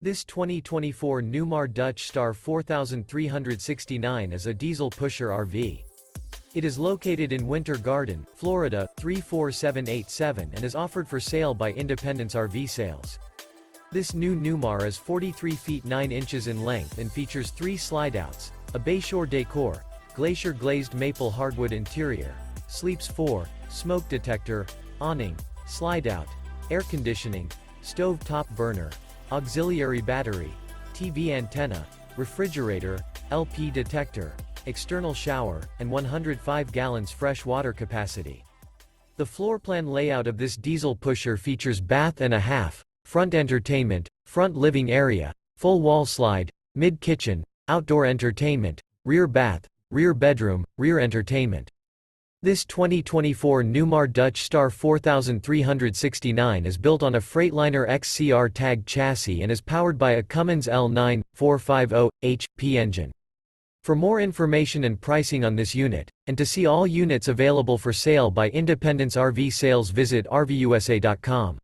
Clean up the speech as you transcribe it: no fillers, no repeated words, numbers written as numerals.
This 2024 Newmar Dutch Star 4369 is a diesel pusher RV. It is located in Winter Garden, Florida, 34787 and is offered for sale by Independence RV Sales. This new Newmar is 43 feet 9 inches in length and features 3 slideouts, a Bayshore Decor, Glacier Glazed Maple Hardwood interior, sleeps 4, smoke detector, awning, slideout, air conditioning, stove top burner, auxiliary battery, TV antenna, refrigerator, LP detector, external shower, and 105 gallons fresh water capacity. The floor plan layout of this diesel pusher features bath and a half, front entertainment, front living area, full wall slide, mid-kitchen, outdoor entertainment, rear bath, rear bedroom, rear entertainment. This 2024 Newmar Dutch Star 4369 is built on a Freightliner XCR Tag chassis and is powered by a Cummins L9 450 HP engine. For more information and pricing on this unit, and to see all units available for sale by Independence RV Sales, visit RVUSA.com.